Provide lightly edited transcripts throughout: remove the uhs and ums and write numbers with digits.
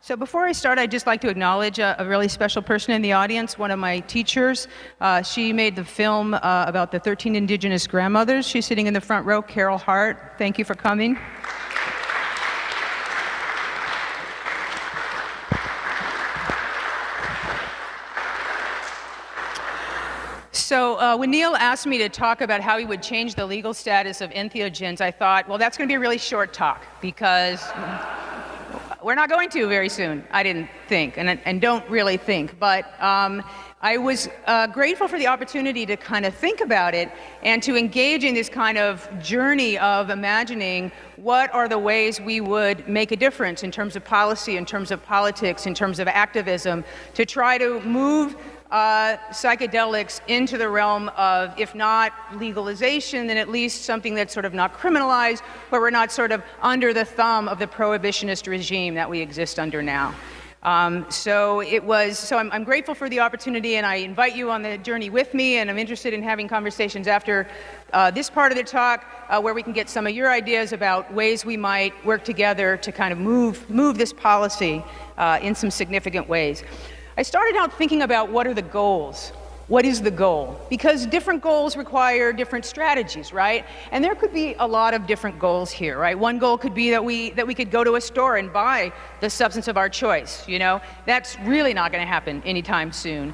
So before I start, I'd just like to acknowledge a really special person in the audience, one of my teachers. She made the film about the 13 indigenous grandmothers. She's sitting in the front row, Carol Hart. Thank you for coming. So when Neil asked me to talk about how he would change the legal status of entheogens, I thought, well, that's going to be a really short talk because we're not going to very soon, I didn't think, and don't really think. But I was grateful for the opportunity to kind of think about it and to engage in this kind of journey of imagining what are the ways we would make a difference in terms of policy, in terms of politics, in terms of activism, to try to move psychedelics into the realm of, if not legalization, then at least something that's sort of not criminalized, where we're not sort of under the thumb of the prohibitionist regime that we exist under now. So I'm grateful for the opportunity, and I invite you on the journey with me, and I'm interested in having conversations after this part of the talk where we can get some of your ideas about ways we might work together to kind of move this policy in some significant ways. I started out thinking about what are the goals? What is the goal? Because different goals require different strategies, right? And there could be a lot of different goals here, right? One goal could be that we could go to a store and buy the substance of our choice, you know? That's really not going to happen anytime soon.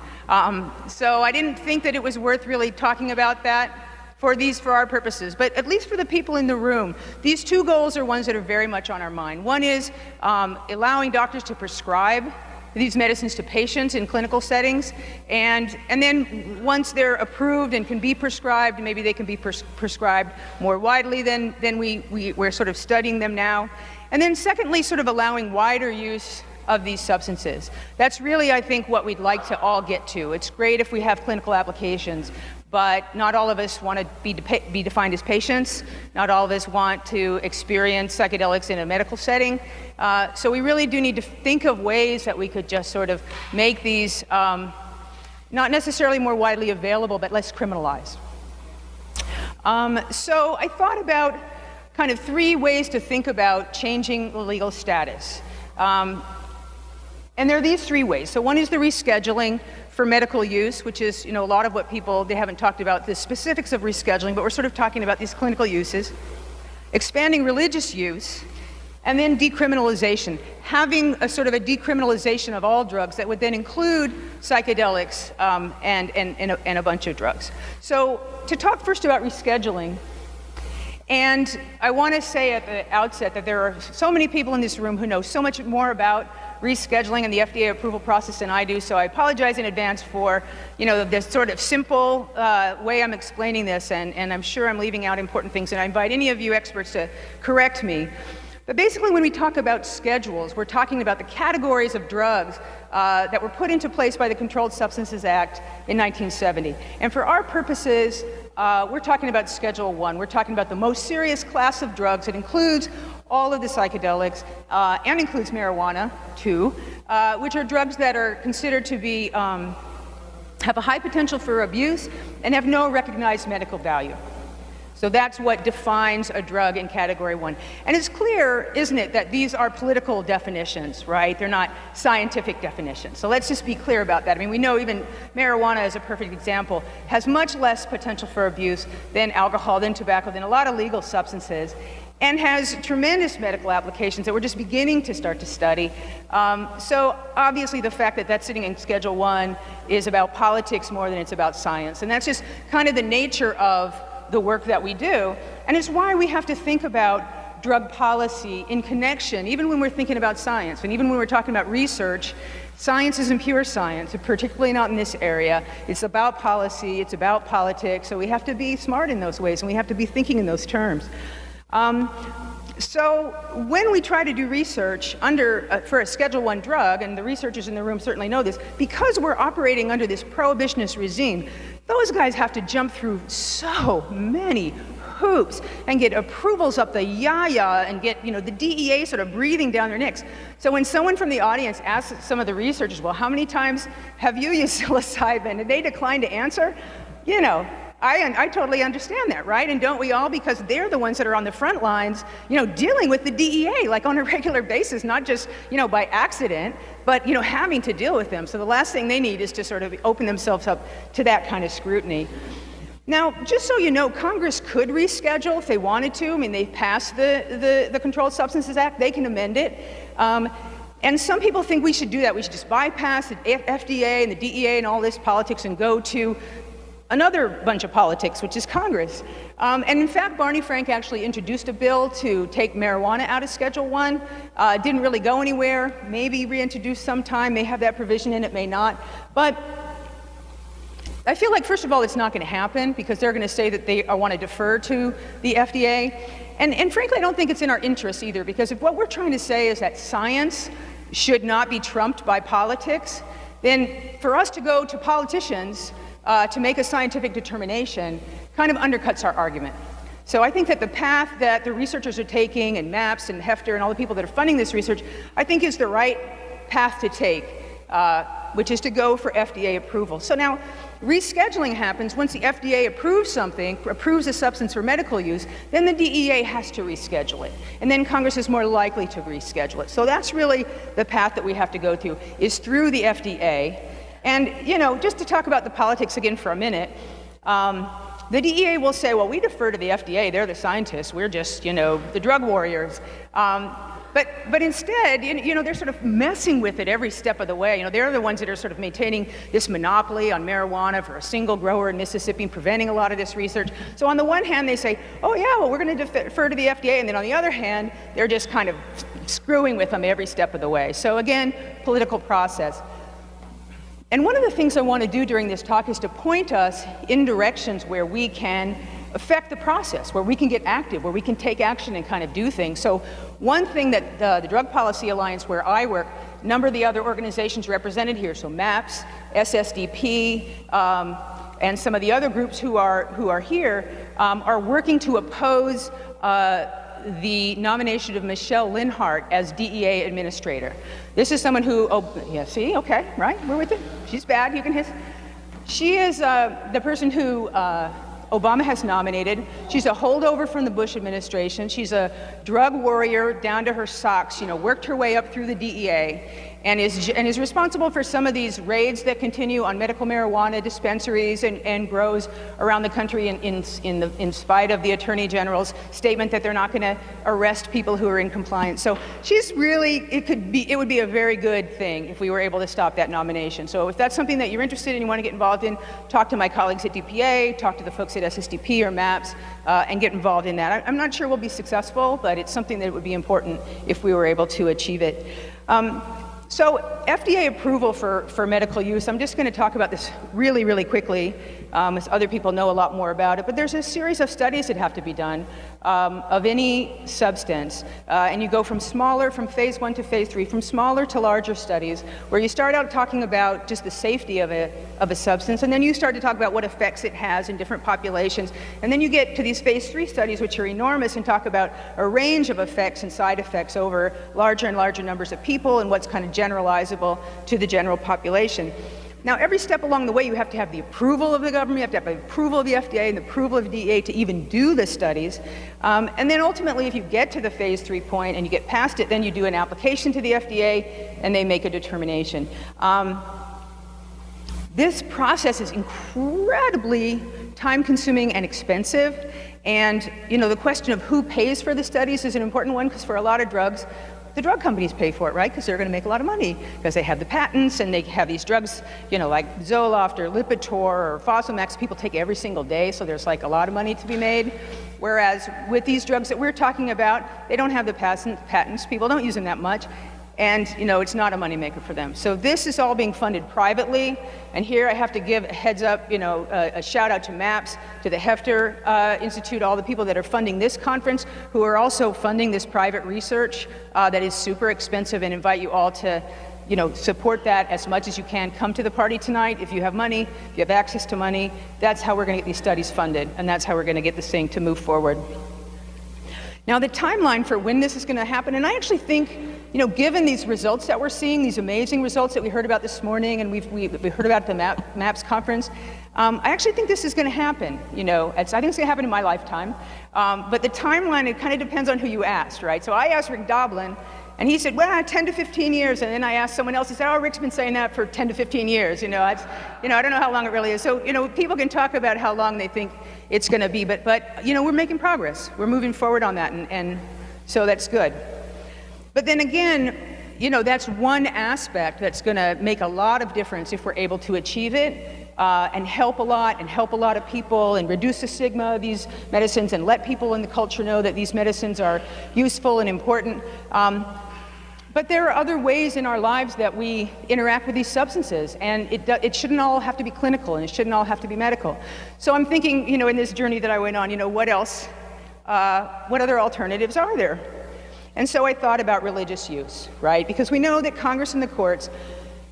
So I didn't think that it was worth really talking about that for our purposes, but at least for the people in the room, these two goals are ones that are very much on our mind. One is allowing doctors to prescribe these medicines to patients in clinical settings, and then once they're approved and can be prescribed, maybe they can be prescribed more widely than we're sort of studying them now. And then secondly, sort of allowing wider use of these substances. That's really, I think, what we'd like to all get to. It's great if we have clinical applications, but not all of us want to be defined as patients. Not all of us want to experience psychedelics in a medical setting. So we really do need to think of ways that we could just sort of make these not necessarily more widely available, but less criminalized. So I thought about kind of three ways to think about changing the legal status. And there are these three ways. So one is the rescheduling for medical use, which is, you know, a lot of what they haven't talked about the specifics of rescheduling, but we're sort of talking about these clinical uses. Expanding religious use, and then decriminalization. Having a sort of a decriminalization of all drugs that would then include psychedelics and a bunch of drugs. So to talk first about rescheduling, and I want to say at the outset that there are so many people in this room who know so much more about rescheduling and the FDA approval process than I do, so I apologize in advance for, you know, this sort of simple way I'm explaining this, and I'm sure I'm leaving out important things, and I invite any of you experts to correct me. But basically, when we talk about schedules, we're talking about the categories of drugs that were put into place by the Controlled Substances Act in 1970. And for our purposes, we're talking about Schedule 1. We're talking about the most serious class of drugs. It includes all of the psychedelics and includes marijuana, too, which are drugs that are considered to be, have a high potential for abuse and have no recognized medical value. So that's what defines a drug in Category 1. And it's clear, isn't it, that these are political definitions, right? They're not scientific definitions. So let's just be clear about that. I mean, we know even marijuana, as a perfect example, has much less potential for abuse than alcohol, than tobacco, than a lot of legal substances, and has tremendous medical applications that we're just beginning to start to study. So obviously the fact that that's sitting in Schedule 1 is about politics more than it's about science. And that's just kind of the nature of the work that we do, and it's why we have to think about drug policy in connection, even when we're thinking about science, and even when we're talking about research. Science isn't pure science, particularly not in this area. It's about policy, it's about politics, so we have to be smart in those ways, and we have to be thinking in those terms. So when we try to do research for a Schedule 1 drug, and the researchers in the room certainly know this, because we're operating under this prohibitionist regime, those guys have to jump through so many hoops and get approvals up the yaya and get, you know, the DEA sort of breathing down their necks. So when someone from the audience asks some of the researchers, well, how many times have you used psilocybin? And they decline to answer, you know, I totally understand that, right? And don't we all? Because they're the ones that are on the front lines, dealing with the DEA, like on a regular basis, not just, by accident, but, having to deal with them. So the last thing they need is to sort of open themselves up to that kind of scrutiny. Now, just so you know, Congress could reschedule if they wanted to. I mean, they passed the Controlled Substances Act. They can amend it. And some people think we should do that. We should just bypass the FDA and the DEA and all this politics and go to another bunch of politics, which is Congress. And in fact, Barney Frank actually introduced a bill to take marijuana out of Schedule I. Didn't really go anywhere, maybe reintroduced sometime, may have that provision in it, may not. But I feel like, first of all, it's not going to happen because they're going to say that they want to defer to the FDA. And frankly, I don't think it's in our interest either, because if what we're trying to say is that science should not be trumped by politics, then for us to go to politicians to make a scientific determination kind of undercuts our argument. So I think that the path that the researchers are taking, and MAPS and Hefter and all the people that are funding this research, I think is the right path to take, which is to go for FDA approval. So now, rescheduling happens once the FDA approves something, approves a substance for medical use, then the DEA has to reschedule it. And then Congress is more likely to reschedule it. So that's really the path that we have to go through, is through the FDA. And, just to talk about the politics again for a minute, the DEA will say, well, we defer to the FDA, they're the scientists, we're just, the drug warriors. But instead, they're sort of messing with it every step of the way. They're the ones that are sort of maintaining this monopoly on marijuana for a single grower in Mississippi and preventing a lot of this research. So on the one hand, they say, oh yeah, well, we're going to defer to the FDA. And then on the other hand, they're just kind of screwing with them every step of the way. So again, political process. And one of the things I want to do during this talk is to point us in directions where we can affect the process, where we can get active, where we can take action and kind of do things. So one thing that the Drug Policy Alliance, where I work, a number of the other organizations represented here, so MAPS, SSDP, and some of the other groups who are here, are working to oppose the nomination of Michelle Linhart as DEA administrator. This is someone who, see, okay, right, we're with it. She's bad, you can hiss. She is the person who Obama has nominated. She's a holdover from the Bush administration. She's a drug warrior down to her socks, worked her way up through the DEA, and is responsible for some of these raids that continue on medical marijuana dispensaries and grows around the country in spite of the Attorney General's statement that they're not going to arrest people who are in compliance. So she's really, it would be a very good thing if we were able to stop that nomination. So if that's something that you're interested in, you want to get involved in, talk to my colleagues at DPA, talk to the folks at SSDP or MAPS, and get involved in that. I'm not sure we'll be successful, but it's something that would be important if we were able to achieve it. So FDA approval for medical use, I'm just going to talk about this really, really quickly, as other people know a lot more about it, but there's a series of studies that have to be done of any substance, and you go from phase 1 to phase 3, from smaller to larger studies, where you start out talking about just the safety of a substance, and then you start to talk about what effects it has in different populations, and then you get to these phase 3 studies, which are enormous, and talk about a range of effects and side effects over larger and larger numbers of people, and what's kind of generalizable to the general population. Now, every step along the way, you have to have the approval of the government, you have to have the approval of the FDA and the approval of the DEA to even do the studies. And then ultimately, if you get to the phase 3 point and you get past it, then you do an application to the FDA and they make a determination. This process is incredibly time-consuming and expensive. And, the question of who pays for the studies is an important one, because for a lot of drugs, the drug companies pay for it, right? Because they're going to make a lot of money because they have the patents and they have these drugs, like Zoloft or Lipitor or Fosamax, people take every single day, so there's like a lot of money to be made. Whereas with these drugs that we're talking about, they don't have the patents, people don't use them that much, and it's not a moneymaker for them. So this is all being funded privately, and here I have to give a heads up, a shout out to MAPS, to the Hefter Institute, all the people that are funding this conference, who are also funding this private research that is super expensive, and invite you all to support that as much as you can. Come to the party tonight if you have money, if you have access to money. That's how we're going to get these studies funded, and that's how we're going to get this thing to move forward. Now, the timeline for when this is going to happen, and I actually think, given these results that we're seeing, these amazing results that we heard about this morning, and we heard about at the MAPS conference, I actually think this is going to happen. I think it's going to happen in my lifetime. But the timeline, it kind of depends on who you asked, right? So I asked Rick Doblin, and he said, well, 10 to 15 years. And then I asked someone else, he said, oh, Rick's been saying that for 10 to 15 years. I don't know how long it really is. So, people can talk about how long they think it's going to be, but we're making progress. We're moving forward on that, and so that's good. But then again, that's one aspect that's going to make a lot of difference if we're able to achieve it, and help a lot of people, and reduce the stigma of these medicines, and let people in the culture know that these medicines are useful and important. But there are other ways in our lives that we interact with these substances, and it shouldn't all have to be clinical, and it shouldn't all have to be medical. So I'm thinking, in this journey that I went on, what else, what other alternatives are there? And so I thought about religious use, right? Because we know that Congress and the courts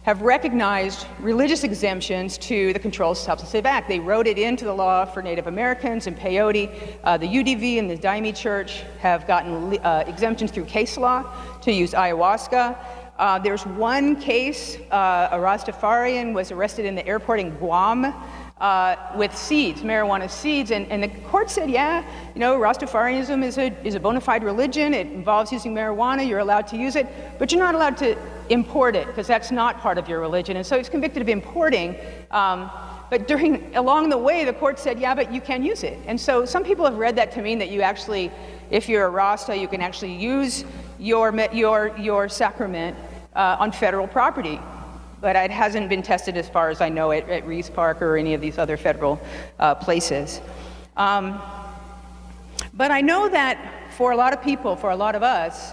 have recognized religious exemptions to the Controlled Substances Act. They wrote it into the law for Native Americans and peyote. The UDV and the Daime Church have gotten exemptions through case law to use ayahuasca. There's one case, a Rastafarian was arrested in the airport in Guam with seeds, marijuana seeds, and the court said, yeah, Rastafarianism is a bona fide religion. It involves using marijuana. You're allowed to use it, but you're not allowed to import it, because that's not part of your religion. And so he's convicted of importing, but along the way, the court said, yeah, but you can use it. And so some people have read that to mean that you actually, if you're a Rasta, you can actually use your sacrament on federal property. But it hasn't been tested, as far as I know, at Reese Park or any of these other federal places. But I know that for a lot of people, for a lot of us,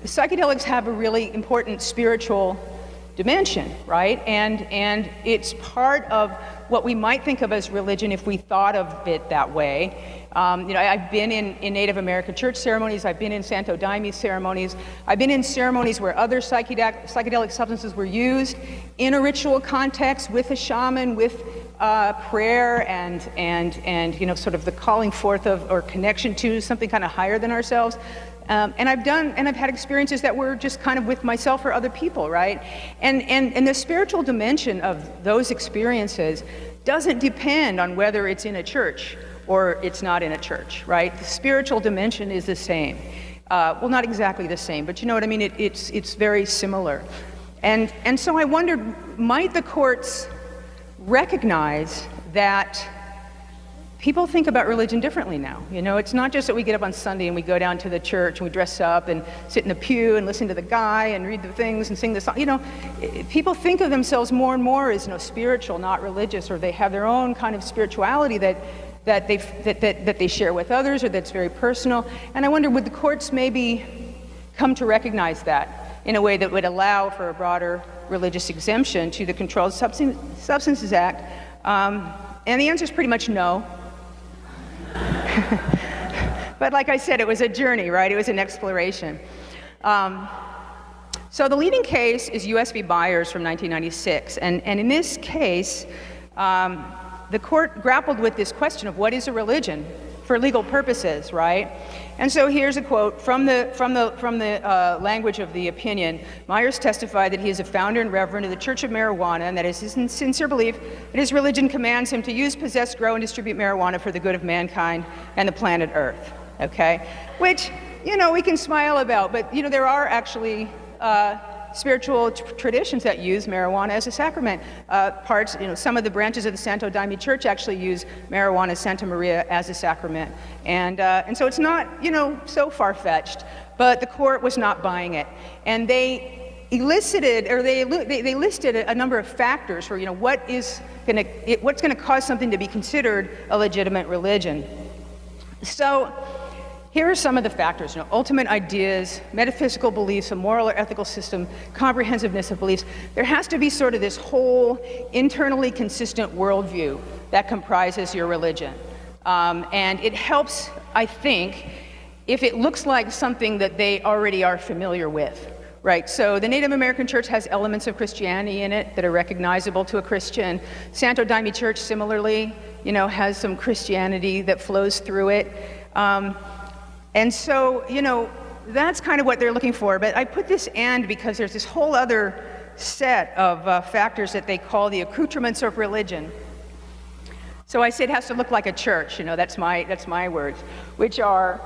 psychedelics have a really important spiritual dimension, right? And it's part of what we might think of as religion if we thought of it that way. I've been in Native American church ceremonies. I've been in Santo Daime ceremonies. I've been in ceremonies where other psychedelic substances were used in a ritual context with a shaman, with prayer and sort of the calling forth of or connection to something kind of higher than ourselves. And I've had experiences that were just kind of with myself or other people, right? And the spiritual dimension of those experiences doesn't depend on whether it's in a church or it's not in a church, right? The spiritual dimension is the same. Well, not exactly the same, but you know what I mean? It's very similar. And so I wondered, might the courts recognize that people think about religion differently now? It's not just that we get up on Sunday and we go down to the church and we dress up and sit in the pew and listen to the guy and read the things and sing the song. People think of themselves more and more as spiritual, not religious, or they have their own kind of spirituality that they share with others, or that's very personal. And I wonder, would the courts maybe come to recognize that in a way that would allow for a broader religious exemption to the Controlled Substances Act? And the answer is pretty much no. But like I said, it was a journey, right? It was an exploration. So the leading case is U.S. v. Byers from 1996. And in this case, the court grappled with this question of what is a religion for legal purposes, right? And so here's a quote from the language of the opinion. Myers testified that he is a founder and reverend of the Church of Marijuana, and that it is his sincere belief that his religion commands him to use, possess, grow, and distribute marijuana for the good of mankind and the planet Earth, okay? Which, we can smile about, but, there are actually spiritual traditions that use marijuana as a sacrament. Some of the branches of the Santo Daime Church actually use marijuana Santa Maria as a sacrament. And so it's not, so far-fetched, but the court was not buying it. And they elicited, or they listed a number of factors for, what's gonna cause something to be considered a legitimate religion. So here are some of the factors: ultimate ideas, metaphysical beliefs, a moral or ethical system, comprehensiveness of beliefs. There has to be sort of this whole internally consistent worldview that comprises your religion. And it helps, I think, if it looks like something that they already are familiar with. Right, so the Native American Church has elements of Christianity in it that are recognizable to a Christian. Santo Daime Church, similarly, has some Christianity that flows through it. And so, that's kind of what they're looking for. But I put this "and" because there's this whole other set of factors that they call the accoutrements of religion. So I say it has to look like a church, that's my words, which are,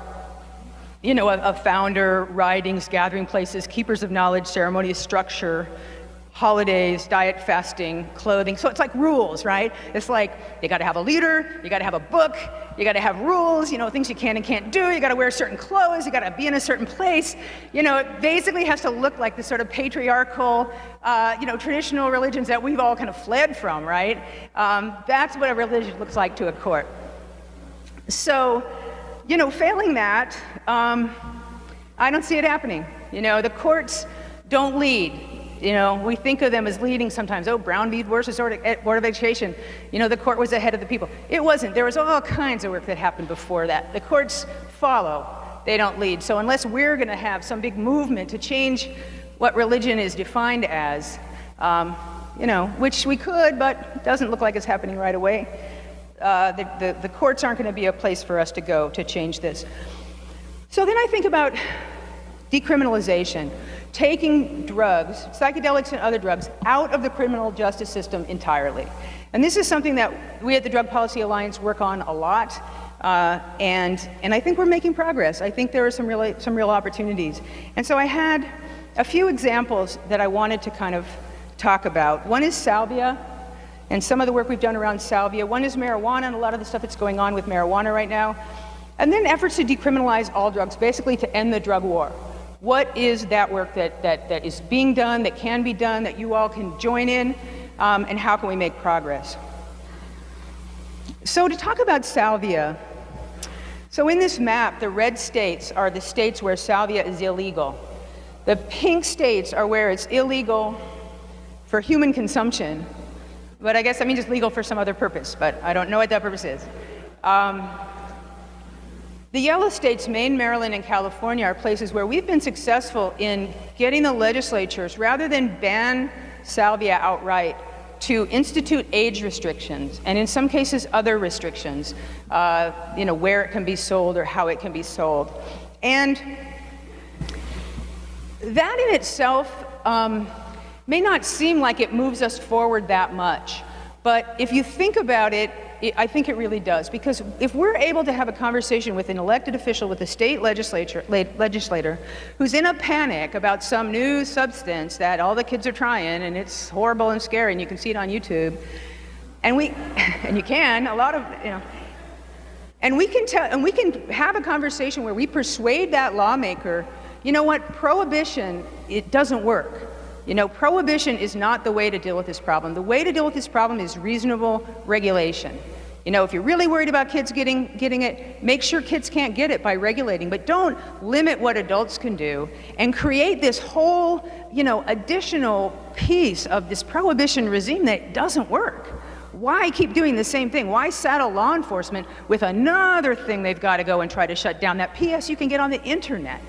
a founder, writings, gathering places, keepers of knowledge, ceremonious structure, holidays, diet, fasting, clothing. So it's like rules, right? It's like you got to have a leader, you got to have a book, you got to have rules, things you can and can't do, you got to wear certain clothes, you got to be in a certain place. It basically has to look like the sort of patriarchal, traditional religions that we've all kind of fled from, right? That's what a religion looks like to a court. So, failing that, I don't see it happening. The courts don't lead. We think of them as leading sometimes. Oh, Brown v. versus Board of Education. The court was ahead of the people. It wasn't. There was all kinds of work that happened before that. The courts follow. They don't lead. So unless we're going to have some big movement to change what religion is defined as, which we could, but it doesn't look like it's happening right away, the courts aren't going to be a place for us to go to change this. So then I think about decriminalization. Taking drugs, psychedelics and other drugs, out of the criminal justice system entirely. And this is something that we at the Drug Policy Alliance work on a lot, and I think we're making progress. I think there are some real opportunities. And so I had a few examples that I wanted to kind of talk about. One is salvia, and some of the work we've done around salvia. One is marijuana, and a lot of the stuff that's going on with marijuana right now. And then efforts to decriminalize all drugs, basically to end the drug war. What is that work that is being done, that can be done, that you all can join in, and how can we make progress? So to talk about salvia, so in this map, the red states are the states where salvia is illegal. The pink states are where it's illegal for human consumption, but I guess that means it's legal for some other purpose, but I don't know what that purpose is. The yellow states, Maine, Maryland, and California, are places where we've been successful in getting the legislatures, rather than ban salvia outright, to institute age restrictions, and in some cases other restrictions, where it can be sold or how it can be sold. And that in itself may not seem like it moves us forward that much, but if you think about it, I think it really does, because if we're able to have a conversation with an elected official, with a state legislator who's in a panic about some new substance that all the kids are trying, and it's horrible and scary, and you can see it on YouTube, and you can, and we can have a conversation where we persuade that lawmaker, prohibition, it doesn't work. Prohibition is not the way to deal with this problem. The way to deal with this problem is reasonable regulation. If you're really worried about kids getting it, make sure kids can't get it by regulating, but don't limit what adults can do and create this whole, additional piece of this prohibition regime that doesn't work. Why keep doing the same thing? Why saddle law enforcement with another thing they've got to go and try to shut down, that PS you can get on the internet?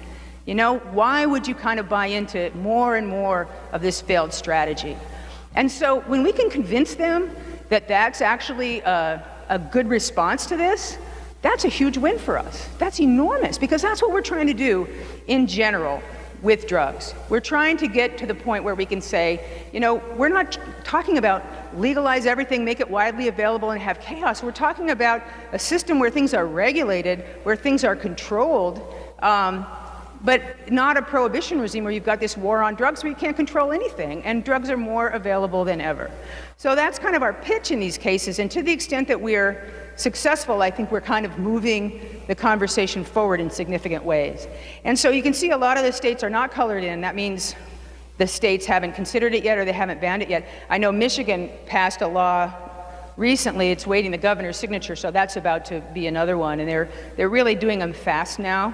Why would you kind of buy into more and more of this failed strategy? And so when we can convince them that that's actually a good response to this, that's a huge win for us. That's enormous, because that's what we're trying to do in general with drugs. We're trying to get to the point where we can say, we're not talking about legalize everything, make it widely available, and have chaos. We're talking about a system where things are regulated, where things are controlled, but not a prohibition regime where you've got this war on drugs where you can't control anything, and drugs are more available than ever. So that's kind of our pitch in these cases, and to the extent that we're successful, I think we're kind of moving the conversation forward in significant ways. And so you can see a lot of the states are not colored in. That means the states haven't considered it yet, or they haven't banned it yet. I know Michigan passed a law recently. It's waiting the governor's signature, so that's about to be another one, and they're really doing them fast now.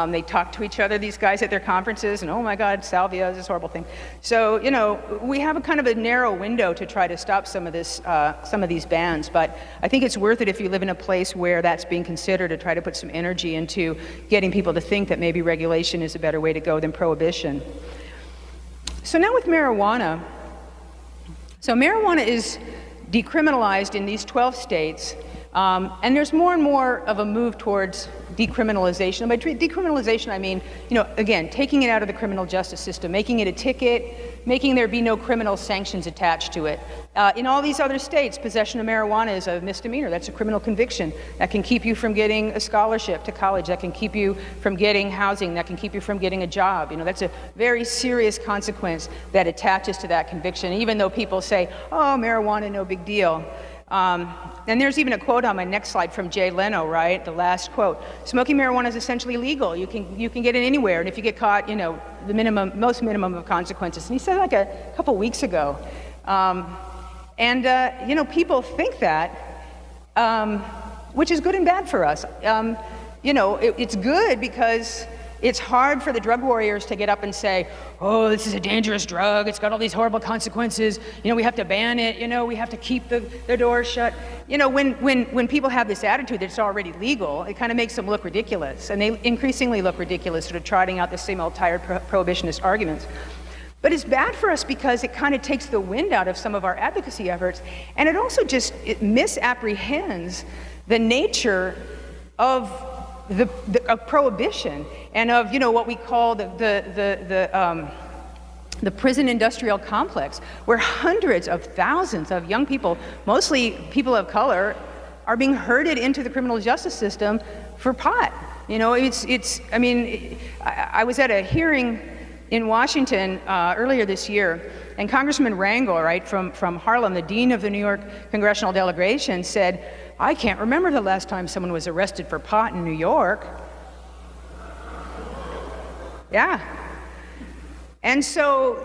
They talk to each other, these guys, at their conferences, and oh my God, salvia is this horrible thing. So we have a kind of a narrow window to try to stop some of these bans, but I think it's worth it if you live in a place where that's being considered, to try to put some energy into getting people to think that maybe regulation is a better way to go than prohibition. So now with marijuana. So marijuana is decriminalized in these 12 states, And there's more and more of a move towards decriminalization. And by decriminalization, I mean, again, taking it out of the criminal justice system, making it a ticket, making there be no criminal sanctions attached to it. In all these other states, possession of marijuana is a misdemeanor. That's a criminal conviction. That can keep you from getting a scholarship to college. That can keep you from getting housing. That can keep you from getting a job. That's a very serious consequence that attaches to that conviction, even though people say, oh, marijuana, no big deal. And there's even a quote on my next slide from Jay Leno, right? The last quote. Smoking marijuana is essentially legal. You can get it anywhere, and if you get caught, the most minimum of consequences. And he said like a couple weeks ago. People think that, which is good and bad for us. It's good because it's hard for the drug warriors to get up and say, oh, this is a dangerous drug, it's got all these horrible consequences, we have to ban it, we have to keep the door shut. When people have this attitude that it's already legal, it kind of makes them look ridiculous, and they increasingly look ridiculous, sort of trotting out the same old tired prohibitionist arguments. But it's bad for us because it kind of takes the wind out of some of our advocacy efforts, and it also it misapprehends the nature of of prohibition and of what we call the prison industrial complex, where hundreds of thousands of young people, mostly people of color, are being herded into the criminal justice system for pot. I was at a hearing in Washington earlier this year, and Congressman Rangel, right, from Harlem, the dean of the New York congressional delegation, said, I can't remember the last time someone was arrested for pot in New York. Yeah. And so,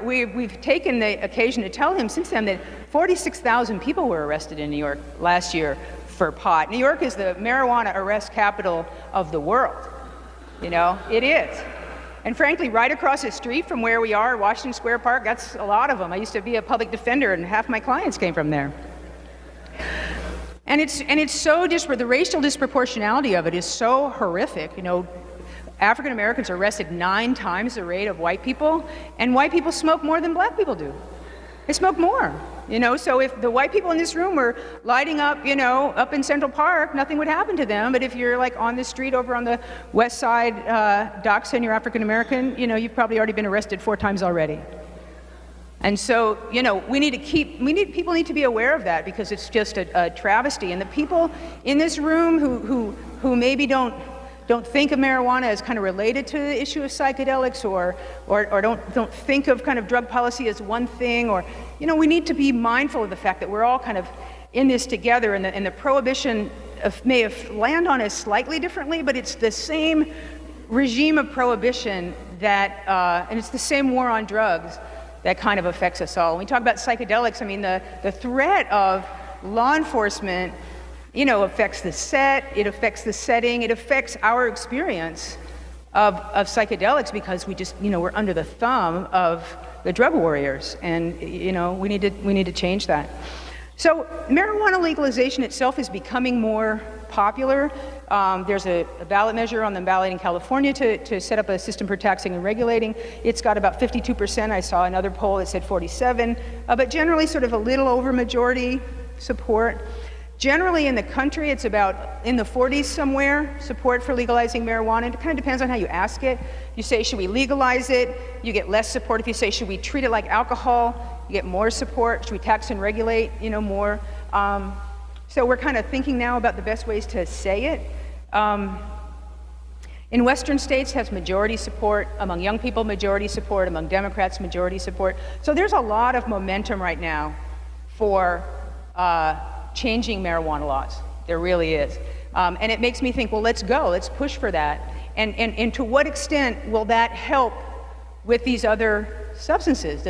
we've taken the occasion to tell him since then that 46,000 people were arrested in New York last year for pot. New York is the marijuana arrest capital of the world. It is. And frankly, right across the street from where we are, Washington Square Park, that's a lot of them. I used to be a public defender, and half my clients came from there. And it's so the racial disproportionality of it is so horrific. African Americans are arrested 9 times the rate of white people, and white people smoke more than black people do. They smoke more. So if the white people in this room were lighting up, up in Central Park, nothing would happen to them. But if you're like on the street over on the west side, docks, and you're African American, you've probably already been arrested 4 times already. And so, people need to be aware of that, because it's just a travesty. And the people in this room who maybe don't think of marijuana as kind of related to the issue of psychedelics, or don't think of kind of drug policy as one thing, or we need to be mindful of the fact that we're all kind of in this together, and the prohibition may have land on us slightly differently, but it's the same regime of prohibition that, and it's the same war on drugs that kind of affects us all. When we talk about psychedelics, the threat of law enforcement, affects the set, it affects the setting, it affects our experience of psychedelics, because we just, we're under the thumb of the drug warriors, and we need to change that. So marijuana legalization itself is becoming more popular. There's a ballot measure on the ballot in California to set up a system for taxing and regulating. It's got about 52%. I saw another poll that said 47, but generally sort of a little over majority support. Generally in the country, it's about in the 40s somewhere, support for legalizing marijuana. It kind of depends on how you ask it. You say, should we legalize it? You get less support. If you say, should we treat it like alcohol? You get more support. Should we tax and regulate, more? So we're kind of thinking now about the best ways to say it. In Western states, has majority support. Among young people, majority support. Among Democrats, majority support. So there's a lot of momentum right now for changing marijuana laws. There really is. And it makes me think, well, let's push for that. And to what extent will that help with these other substances?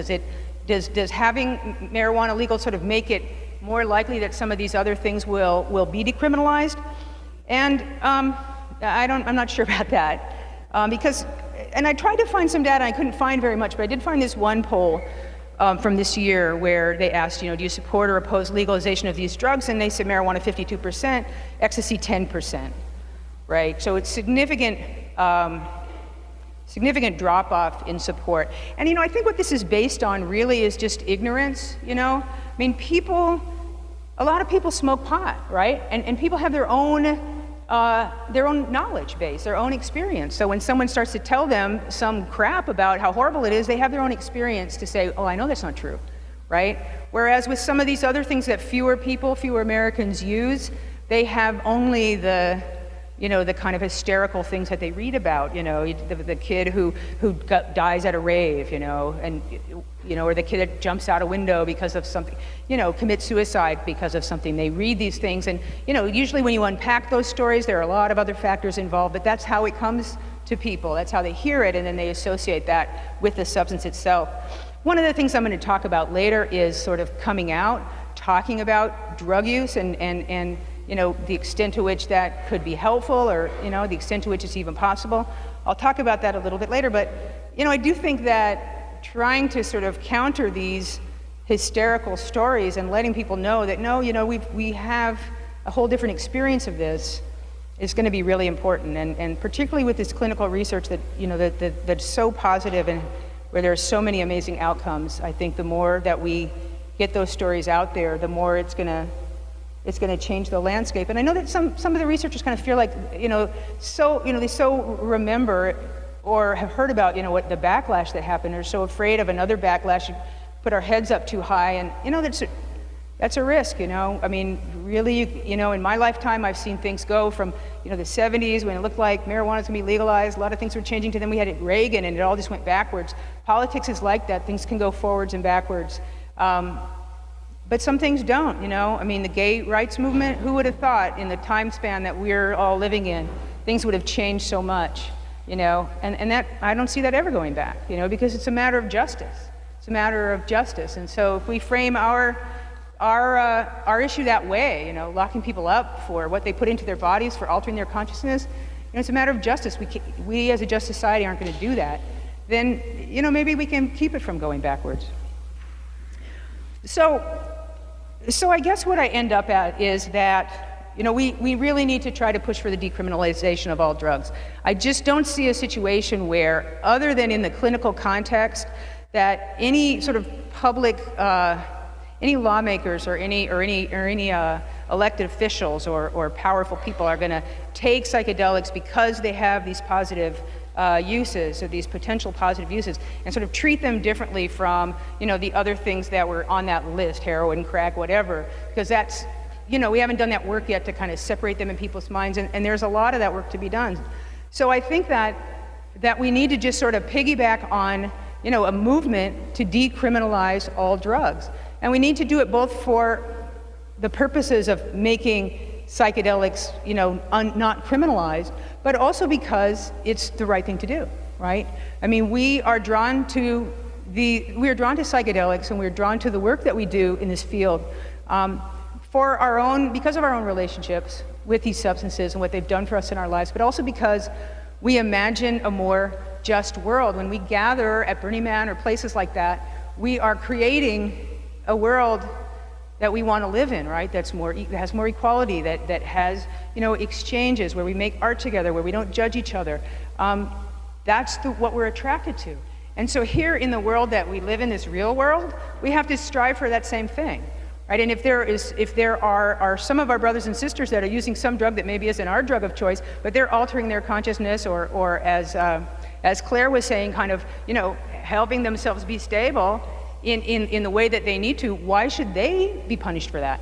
Does having marijuana legal sort of make it more likely that some of these other things will be decriminalized? And I'm not sure about that. And I tried to find some data, I couldn't find very much, but I did find this one poll from this year where they asked, do you support or oppose legalization of these drugs? And they said marijuana 52%, ecstasy 10%, right? So it's significant drop-off in support. And I think what this is based on really is just ignorance, People a lot of people smoke pot, right? And people have their own knowledge base, their own experience. So when someone starts to tell them some crap about how horrible it is, they have their own experience to say, oh, I know that's not true, right? Whereas with some of these other things that fewer Americans use, they have only the kind of hysterical things that they read about, the kid who dies at a rave, or the kid that jumps out a window because of something, commits suicide because of something. They read these things, and usually when you unpack those stories, there are a lot of other factors involved, but that's how it comes to people. That's how they hear it, and then they associate that with the substance itself. One of the things I'm going to talk about later is sort of coming out, talking about drug use, and the extent to which that could be helpful, or the extent to which it's even possible. I'll talk about that a little bit later, but I do think that trying to sort of counter these hysterical stories and letting people know that no, we have a whole different experience of this is going to be really important, and particularly with this clinical research that that's so positive and where there are so many amazing outcomes. I think the more that we get those stories out there, the more it's going to change the landscape. And I know that some of the researchers kind of feel like, they so remember or have heard about, what the backlash that happened, or so afraid of another backlash, put our heads up too high, and that's a risk, I mean, really, in my lifetime, I've seen things go from, the 70s when it looked like marijuana was going to be legalized, a lot of things were changing, to then we had Reagan, and it all just went backwards. Politics is like that. Things can go forwards and backwards. But some things don't, I mean, the gay rights movement, who would have thought in the time span that we're all living in, things would have changed so much, and that, I don't see that ever going back, because it's a matter of justice. It's a matter of justice. And so if we frame our issue that way, locking people up for what they put into their bodies, for altering their consciousness, it's a matter of justice. We as a just society aren't going to do that. Then, maybe we can keep it from going backwards. So I guess what I end up at is that, we really need to try to push for the decriminalization of all drugs. I just don't see a situation where, other than in the clinical context, that any sort of public, any lawmakers or any elected officials or powerful people are going to take psychedelics because they have these positive uses, or these potential positive uses, and sort of treat them differently from, the other things that were on that list, heroin, crack, whatever, because that's, we haven't done that work yet to kind of separate them in people's minds, and there's a lot of that work to be done. So I think that we need to just sort of piggyback on, a movement to decriminalize all drugs. And we need to do it both for the purposes of making psychedelics, not criminalized, but also because it's the right thing to do, right? I mean, we are drawn to psychedelics, and we're drawn to the work that we do in this field because of our own relationships with these substances and what they've done for us in our lives, but also because we imagine a more just world. When we gather at Burning Man or places like that, we are creating a world that we want to live in, right? That has more equality, that has, exchanges where we make art together, where we don't judge each other. That's what we're attracted to. And so here in the world that we live in, this real world, we have to strive for that same thing, right? And if there are some of our brothers and sisters that are using some drug that maybe isn't our drug of choice, but they're altering their consciousness, or as Claire was saying, kind of, helping themselves be stable in the way that they need to, why should they be punished for that?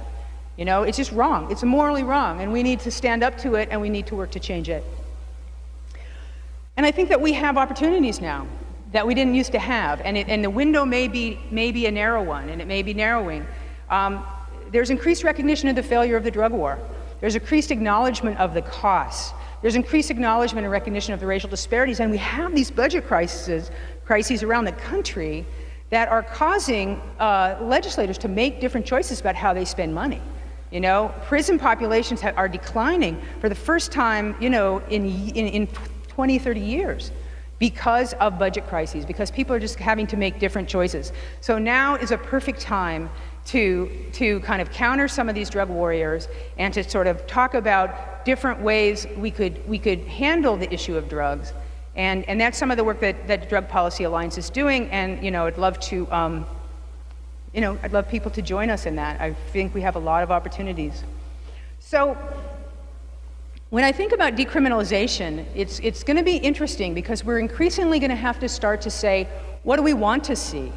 It's just wrong. It's morally wrong, and we need to stand up to it, and we need to work to change it. And I think that we have opportunities now that we didn't used to have, and the window may be a narrow one, and it may be narrowing. There's increased recognition of the failure of the drug war. There's increased acknowledgement of the costs. There's increased acknowledgement and recognition of the racial disparities, and we have these budget crises around the country that are causing legislators to make different choices about how they spend money. Prison populations are declining for the first time, in 20, 30 years because of budget crises, because people are just having to make different choices. So now is a perfect time to kind of counter some of these drug warriors and to sort of talk about different ways we could handle the issue of drugs. And that's some of the work that the Drug Policy Alliance is doing, and I'd love to I'd love people to join us in that. I think we have a lot of opportunities. So when I think about decriminalization, it's going to be interesting because we're increasingly going to have to start to say, what do we want to see,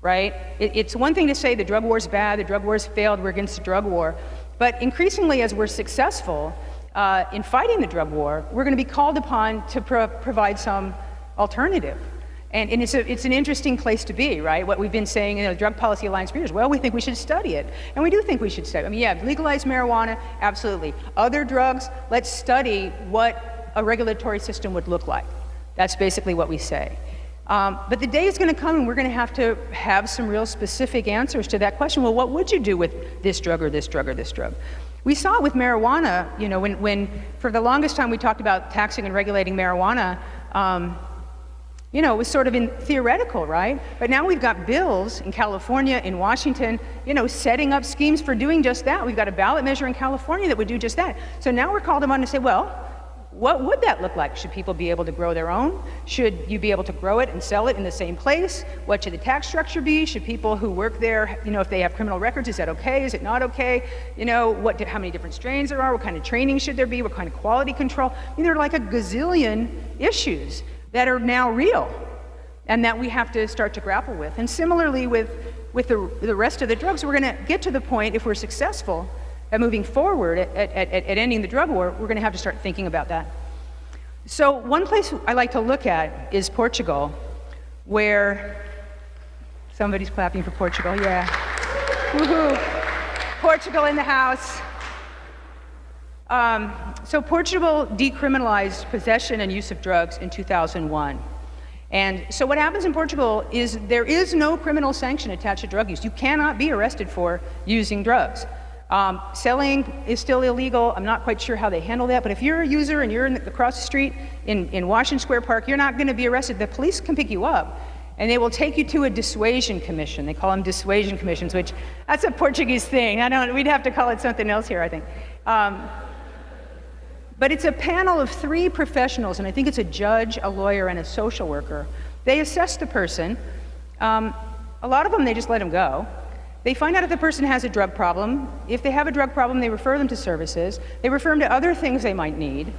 right? It's one thing to say the drug war's bad, the drug war's failed, we're against the drug war. But increasingly, as we're successful in fighting the drug war, we're going to be called upon to provide some alternative. And it's an interesting place to be, right? What we've been saying in the Drug Policy Alliance for years, well, we think we should study it. And we do think we should study it. I mean, yeah, legalize marijuana, absolutely. Other drugs, let's study what a regulatory system would look like. That's basically what we say. But the day is going to come and we're going to have some real specific answers to that question. Well, what would you do with this drug or this drug or this drug? We saw it with marijuana, when for the longest time we talked about taxing and regulating marijuana, it was sort of theoretical, right? But now we've got bills in California, in Washington, setting up schemes for doing just that. We've got a ballot measure in California that would do just that. So now we're called upon to say, well, what would that look like? Should people be able to grow their own? Should you be able to grow it and sell it in the same place? What should the tax structure be? Should people who work there, if they have criminal records, is that okay? Is it not okay? How many different strains there are? What kind of training should there be? What kind of quality control? There are like a gazillion issues that are now real and that we have to start to grapple with. And similarly with the rest of the drugs, we're going to get to the point, if we're successful at moving forward at ending the drug war, we're going to have to start thinking about that. So one place I like to look at is Portugal, where somebody's clapping for Portugal, yeah. Woohoo! Portugal in the house. So Portugal decriminalized possession and use of drugs in 2001. And so what happens in Portugal is there is no criminal sanction attached to drug use. You cannot be arrested for using drugs. Selling is still illegal. I'm not quite sure how they handle that, but if you're a user and you're across the street in Washington Square Park, you're not going to be arrested. The police can pick you up, and they will take you to a dissuasion commission. They call them dissuasion commissions, which that's a Portuguese thing. We'd have to call it something else here, I think. But it's a panel of 3 professionals, and I think it's a judge, a lawyer, and a social worker. They assess the person. A lot of them, they just let them go. They find out if the person has a drug problem. If they have a drug problem, they refer them to services. They refer them to other things they might need.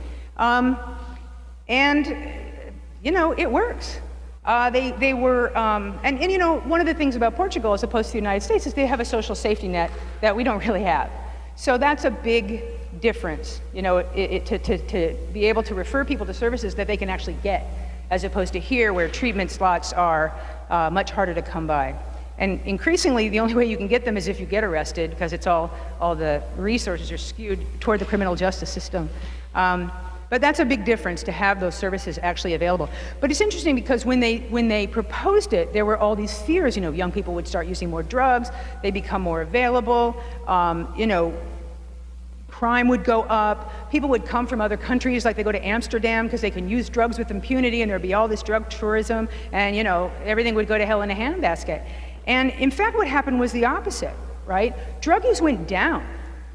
It works. They were, one of the things about Portugal as opposed to the United States is they have a social safety net that we don't really have. So that's a big difference, to be able to refer people to services that they can actually get, as opposed to here where treatment slots are much harder to come by. And increasingly, the only way you can get them is if you get arrested, because it's all the resources are skewed toward the criminal justice system. But that's a big difference to have those services actually available. But it's interesting because when they proposed it, there were all these fears. Young people would start using more drugs, they become more available. Crime would go up. People would come from other countries, like they go to Amsterdam because they can use drugs with impunity, and there'd be all this drug tourism, and everything would go to hell in a handbasket. And in fact, what happened was the opposite, right? Drug use went down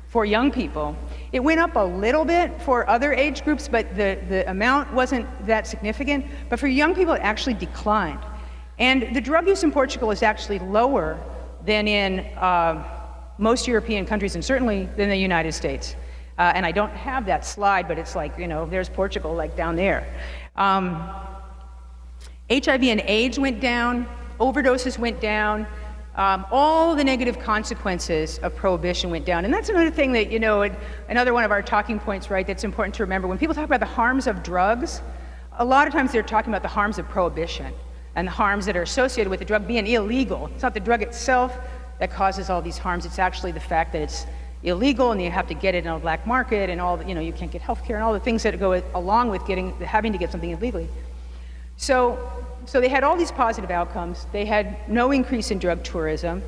for young people. It went up a little bit for other age groups, but the amount wasn't that significant. But for young people, it actually declined. And the drug use in Portugal is actually lower than in most European countries, and certainly than the United States. And I don't have that slide, but it's like, there's Portugal, like down there. HIV and AIDS went down, overdoses went down, all the negative consequences of prohibition went down. And that's another thing that, another one of our talking points, right, that's important to remember. When people talk about the harms of drugs, a lot of times they're talking about the harms of prohibition and the harms that are associated with the drug being illegal. It's not the drug itself that causes all these harms. It's actually the fact that it's illegal and you have to get it in a black market and all the, you can't get health care and all the things that go along with having to get something illegally. So they had all these positive outcomes. They had no increase in drug tourism.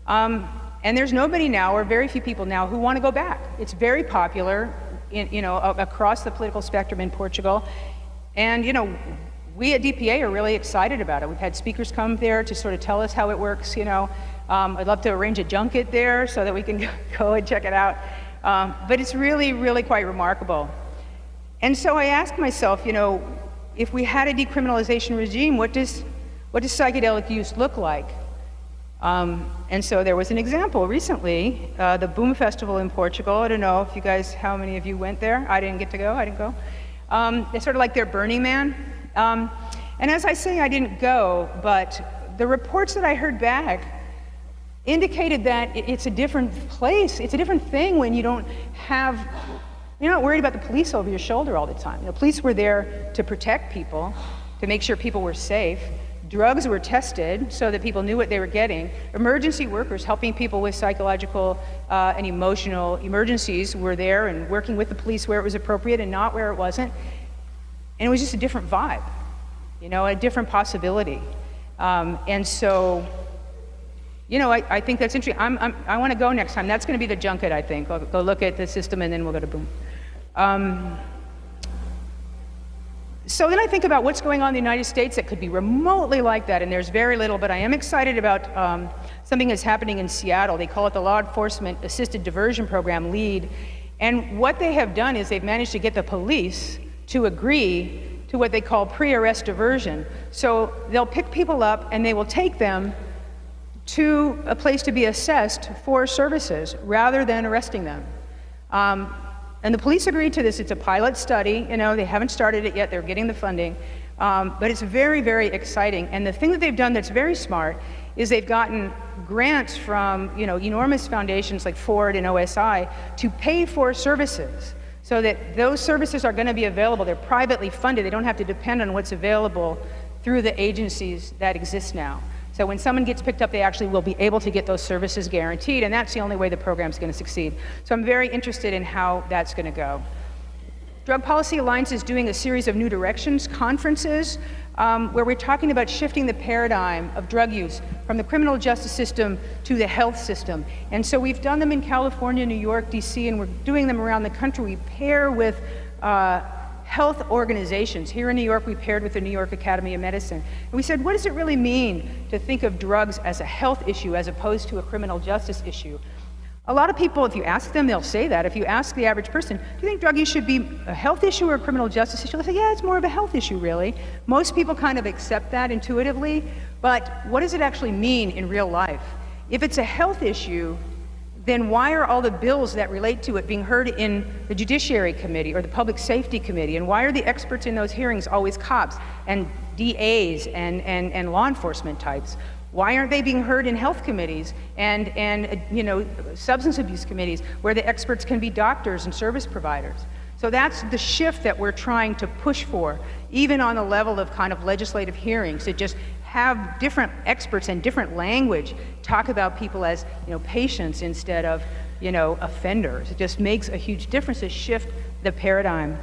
And there's nobody now, or very few people now, who want to go back. It's very popular across the political spectrum in Portugal. And we at DPA are really excited about it. We've had speakers come there to sort of tell us how it works. I'd love to arrange a junket there so that we can go and check it out. But it's really, really quite remarkable. And so I asked myself, if we had a decriminalization regime, what does psychedelic use look like? And so there was an example recently, the Boom Festival in Portugal. I don't know if you guys, how many of you went there? I didn't get to go, I didn't go. It's sort of like their Burning Man. And as I say, I didn't go, but the reports that I heard back indicated that it's a different place. It's a different thing when you're not worried about the police over your shoulder all the time. You know, police were there to protect people, to make sure people were safe. Drugs were tested so that people knew what they were getting. Emergency workers helping people with psychological and emotional emergencies were there and working with the police where it was appropriate and not where it wasn't. And it was just a different vibe, you know, a different possibility. And so, you know, I think that's interesting. I want to go next time. That's going to be the junket, I think. I'll go look at the system and then we'll go to Boom. So then I think about what's going on in the United States that could be remotely like that, and there's very little, but I am excited about something that's happening in Seattle. They call it the Law Enforcement Assisted Diversion Program, LEAD. And what they have done is they've managed to get the police to agree to what they call pre-arrest diversion. So they'll pick people up and they will take them to a place to be assessed for services rather than arresting them. And the police agreed to this. It's a pilot study. You know, they haven't started it yet. They're getting the funding. But it's very, very exciting. And the thing that they've done that's very smart is they've gotten grants from, you know, enormous foundations like Ford and OSI to pay for services so that those services are going to be available. They're privately funded. They don't have to depend on what's available through the agencies that exist now. So when someone gets picked up, they actually will be able to get those services guaranteed, and that's the only way the program's going to succeed. So I'm very interested in how that's going to go. Drug Policy Alliance is doing a series of New Directions conferences where we're talking about shifting the paradigm of drug use from the criminal justice system to the health system. And so we've done them in California, New York, DC, and we're doing them around the country. We pair with health organizations. Here in New York, we paired with the New York Academy of Medicine. And we said, what does it really mean to think of drugs as a health issue as opposed to a criminal justice issue? A lot of people, if you ask them, they'll say that. If you ask the average person, do you think drug use should be a health issue or a criminal justice issue? They'll say, yeah, it's more of a health issue, really. Most people kind of accept that intuitively, but what does it actually mean in real life? If it's a health issue, then why are all the bills that relate to it being heard in the Judiciary Committee or the Public Safety Committee? And why are the experts in those hearings always cops and DAs and law enforcement types? Why aren't they being heard in health committees and you know, substance abuse committees where the experts can be doctors and service providers? So that's the shift that we're trying to push for, even on the level of kind of legislative hearings, to just have different experts and different language talk about people as, you know, patients instead of, you know, offenders. It just makes a huge difference to shift the paradigm.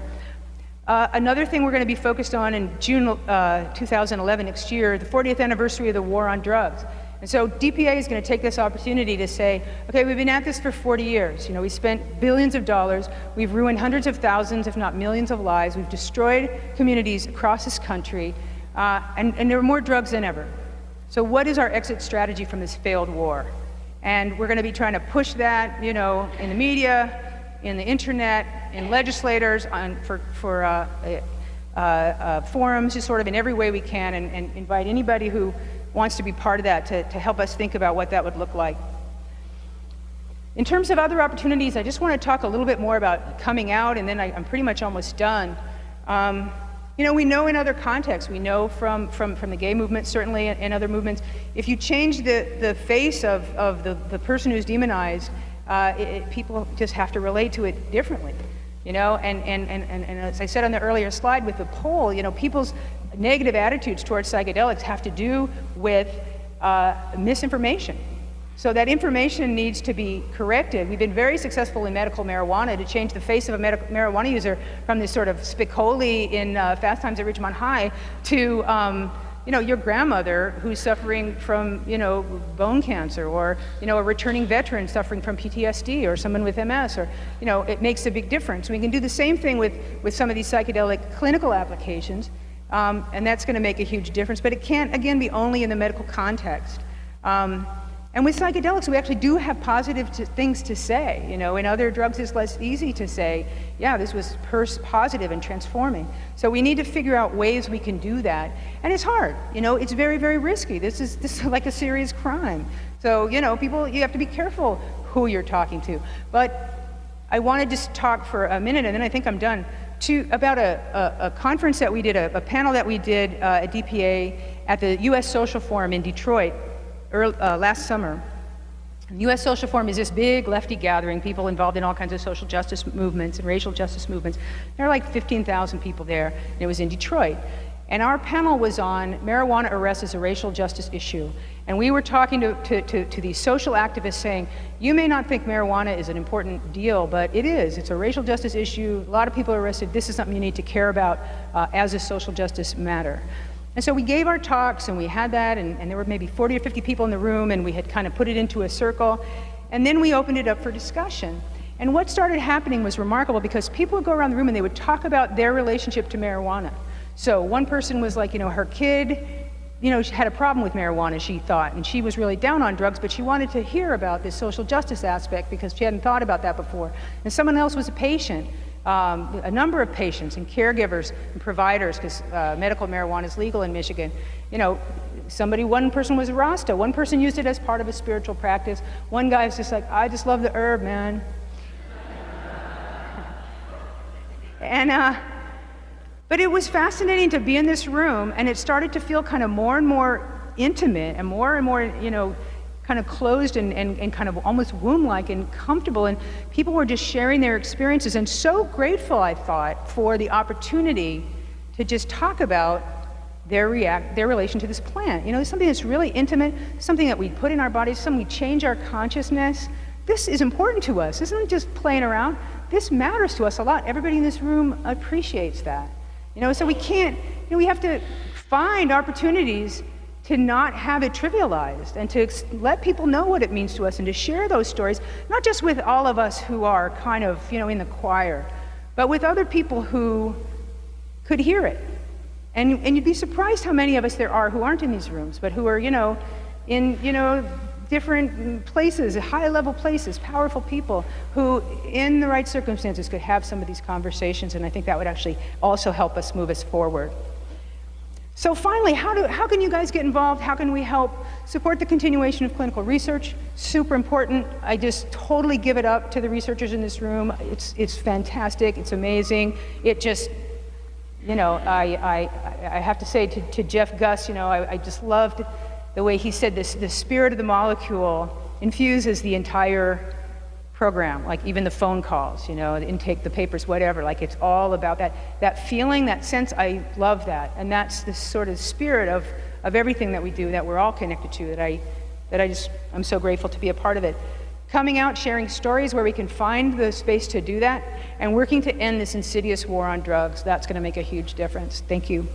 Another thing we're going to be focused on in June 2011, next year, the 40th anniversary of the war on drugs. And so DPA is going to take this opportunity to say, okay, we've been at this for 40 years. You know, we spent billions of dollars. We've ruined hundreds of thousands, if not millions of lives. We've destroyed communities across this country. And there are more drugs than ever. So what is our exit strategy from this failed war? And we're going to be trying to push that, you know, in the media, in the internet, in legislators, for forums, just sort of in every way we can, and invite anybody who wants to be part of that to help us think about what that would look like. In terms of other opportunities, I just want to talk a little bit more about coming out, and then I'm pretty much almost done. You know, we know in other contexts, we know from the gay movement, certainly, and other movements, if you change the face of the person who's demonized, people just have to relate to it differently, you know, and as I said on the earlier slide with the poll, you know, people's negative attitudes towards psychedelics have to do with misinformation. So that information needs to be corrected. We've been very successful in medical marijuana to change the face of a marijuana user from this sort of Spicoli in Fast Times at Ridgemont High to, you know, your grandmother who's suffering from, you know, bone cancer, or, you know, a returning veteran suffering from PTSD, or someone with MS, or, you know, it makes a big difference. We can do the same thing with some of these psychedelic clinical applications, and that's going to make a huge difference. But it can't, again, be only in the medical context. And with psychedelics, we actually do have positive things to say. You know, in other drugs, it's less easy to say, yeah, this was positive and transforming. So we need to figure out ways we can do that. And it's hard. You know, it's very, very risky. This is like a serious crime. So, you know, people, you have to be careful who you're talking to. But I want to just talk for a minute, and then I think I'm done, about a conference that we did, a panel that we did at DPA at the U.S. Social Forum in Detroit last summer. And the U.S. Social Forum is this big lefty gathering, people involved in all kinds of social justice movements and racial justice movements. There are like 15,000 people there, and it was in Detroit. And our panel was on marijuana arrest as a racial justice issue. And we were talking to these social activists saying, you may not think marijuana is an important deal, but it is. It's a racial justice issue. A lot of people are arrested. This is something you need to care about as a social justice matter. And so we gave our talks, and we had that, and there were maybe 40 or 50 people in the room, and we had kind of put it into a circle. And then we opened it up for discussion. And what started happening was remarkable, because people would go around the room and they would talk about their relationship to marijuana. So one person was like, you know, her kid, you know, she had a problem with marijuana, she thought, and she was really down on drugs, but she wanted to hear about this social justice aspect because she hadn't thought about that before. And someone else was a patient, a number of patients and caregivers and providers, because medical marijuana is legal in Michigan. You know, one person was a Rasta, one person used it as part of a spiritual practice. One guy was just like, I just love the herb, man. And, but it was fascinating to be in this room, and it started to feel kind of more and more intimate and more, you know, kind of closed and kind of almost womb-like and comfortable, and people were just sharing their experiences, and so grateful, I thought, for the opportunity to just talk about their relation to this plant. You know, something that's really intimate, something that we put in our bodies, something we change our consciousness. This is important to us. This isn't just playing around. This matters to us a lot. Everybody in this room appreciates that. You know, so we can't, you know, we have to find opportunities to not have it trivialized and to let people know what it means to us and to share those stories, not just with all of us who are kind of, you know, in the choir, but with other people who could hear it. And you'd be surprised how many of us there are who aren't in these rooms, but who are, you know, in, you know, different places, high-level places, powerful people who, in the right circumstances, could have some of these conversations, and I think that would actually also help us move us forward. So finally, how can you guys get involved? How can we help support the continuation of clinical research? Super important. I just totally give it up to the researchers in this room. It's fantastic. It's amazing. It just, you know, I have to say to Jeff Gus, you know, I just loved the way he said this, the spirit of the molecule infuses the entire program, like even the phone calls, you know, the intake, the papers, whatever, like it's all about that feeling, that sense. I love that. And that's the sort of spirit of everything that we do, that we're all connected to, I'm so grateful to be a part of it. Coming out, sharing stories where we can find the space to do that, and working to end this insidious war on drugs, that's gonna make a huge difference. Thank you.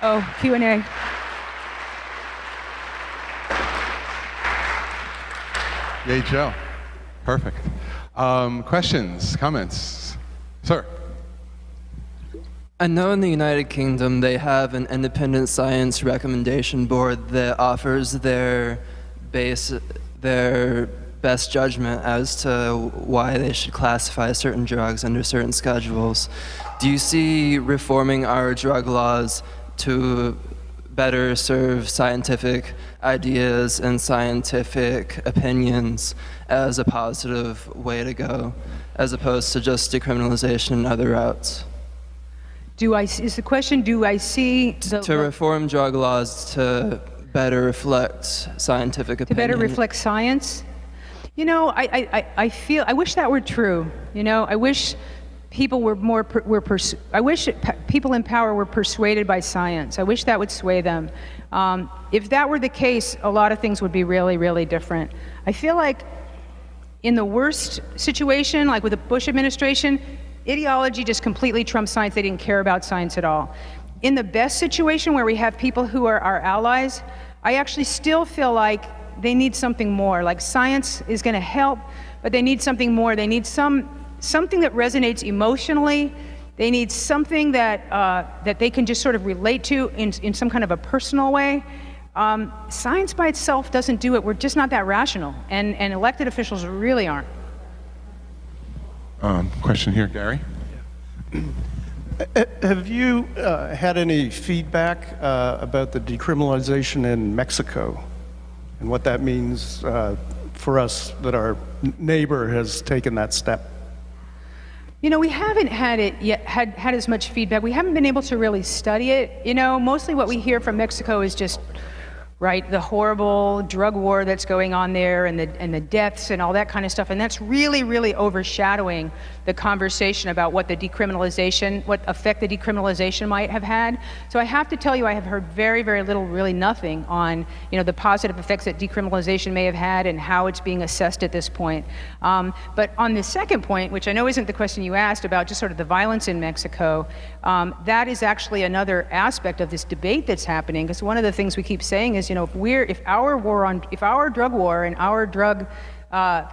Oh, Q&A. Yay, Joe. Perfect. Questions, comments? Sir. I know in the United Kingdom they have an independent science recommendation board that offers their best judgment as to why they should classify certain drugs under certain schedules. Do you see reforming our drug laws to better serve scientific ideas and scientific opinions as a positive way to go, as opposed to just decriminalization and other routes? Is the question, do I see... To reform drug laws to better reflect scientific opinion. To better reflect science? You know, I wish that were true. You know, I wish people people in power were persuaded by science. I wish that would sway them. If that were the case, a lot of things would be really, really different. I feel like in the worst situation, like with the Bush administration, ideology just completely trumped science. They didn't care about science at all. In the best situation where we have people who are our allies, I actually still feel like they need something more. Like science is going to help, but they need something more. They need something that resonates emotionally. They need something that that they can just sort of relate to in some kind of a personal way. Science by itself doesn't do it. We're just not that rational, and elected officials really aren't. Question here, Gary. Have you had any feedback about the decriminalization in Mexico and what that means for us that our neighbor has taken that step? You know, we haven't had it yet, had as much feedback. We haven't been able to really study it. You know, mostly what we hear from Mexico is just, right, the horrible drug war that's going on there and the deaths and all that kind of stuff. And that's really, really overshadowing the conversation about what effect the decriminalization might have had. So I have to tell you, I have heard very, very little, really nothing on, you know, the positive effects that decriminalization may have had and how it's being assessed at this point. But on the second point, which I know isn't the question you asked about just sort of the violence in Mexico, that is actually another aspect of this debate that's happening, because one of the things we keep saying is, you know, if our drug war and our drug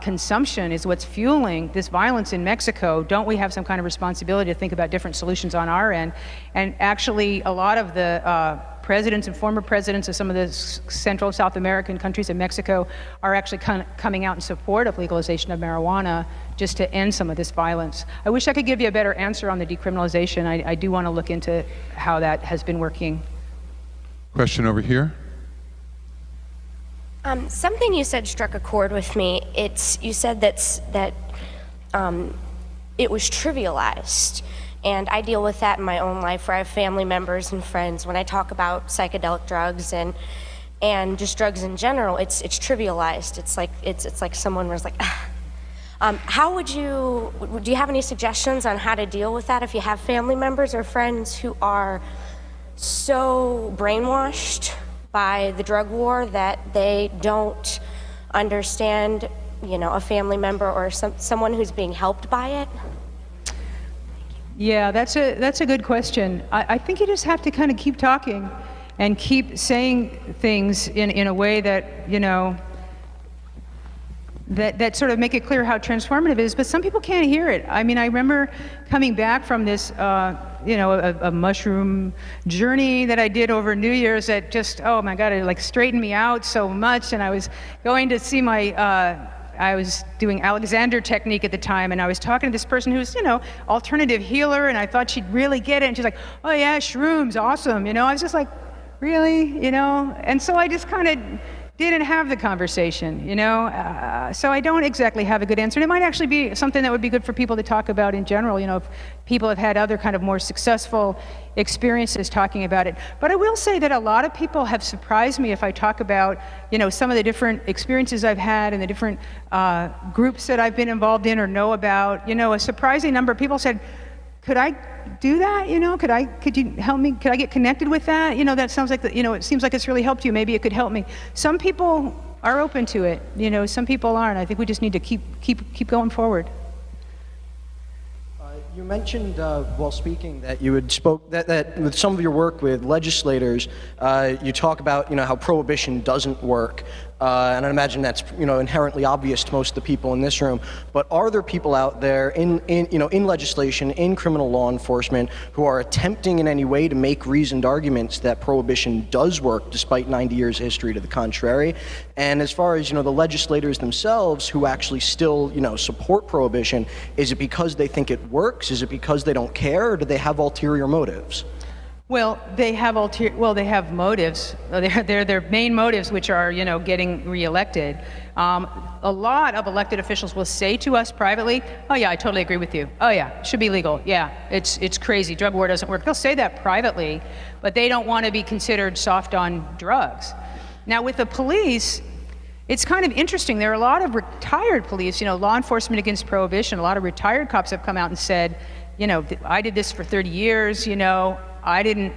consumption is what's fueling this violence in Mexico, don't we have some kind of responsibility to think about different solutions on our end? And actually, a lot of the presidents and former presidents of some of the Central South American countries in Mexico are actually coming out in support of legalization of marijuana just to end some of this violence. I wish I could give you a better answer on the decriminalization. I do want to look into how that has been working. Question over here. Something you said struck a chord with me. You said that it was trivialized, and I deal with that in my own life, where I have family members and friends. When I talk about psychedelic drugs and just drugs in general, it's trivialized. It's like someone was like, do you have any suggestions on how to deal with that if you have family members or friends who are so brainwashed by the drug war that they don't understand, you know, a family member or someone who's being helped by it? Yeah, that's a good question. I think you just have to kind of keep talking and keep saying things in a way that, you know, that sort of make it clear how transformative it is, but some people can't hear it. I mean, I remember coming back from this, you know, a mushroom journey that I did over New Year's that just, oh my God, it like straightened me out so much. And I was going to see I was doing Alexander technique at the time, and I was talking to this person who's, you know, alternative healer, and I thought she'd really get it. And she's like, oh yeah, shrooms, awesome. You know, I was just like, really? You know? And so I just kind of didn't have the conversation, you know? So I don't exactly have a good answer. And it might actually be something that would be good for people to talk about in general, you know, if people have had other kind of more successful experiences talking about it. But I will say that a lot of people have surprised me if I talk about, you know, some of the different experiences I've had and the different groups that I've been involved in or know about. You know, a surprising number of people said, could I do that? You know, could you help me? Could I get connected with that? You know, that sounds like, you know, it seems like it's really helped you. Maybe it could help me. Some people are open to it. You know, some people aren't. I think we just need to keep going forward. You mentioned while speaking that you had that with some of your work with legislators, you talk about, you know, how prohibition doesn't work. And I imagine that's, you know, inherently obvious to most of the people in this room. But are there people out there in legislation, in criminal law enforcement, who are attempting in any way to make reasoned arguments that prohibition does work, despite 90 years of history to the contrary? And as far as, you know, the legislators themselves who actually still, you know, support prohibition, is it because they think it works? Is it because they don't care, or do they have ulterior motives? Well, they have motives. They're their main motives, which are, you know, getting reelected. A lot of elected officials will say to us privately, "Oh yeah, I totally agree with you. Oh yeah, it should be legal. Yeah, it's crazy. Drug war doesn't work." They'll say that privately, but they don't want to be considered soft on drugs. Now, with the police, it's kind of interesting. There are a lot of retired police, you know, law enforcement against prohibition. A lot of retired cops have come out and said, you know, I did this for 30 years, you know,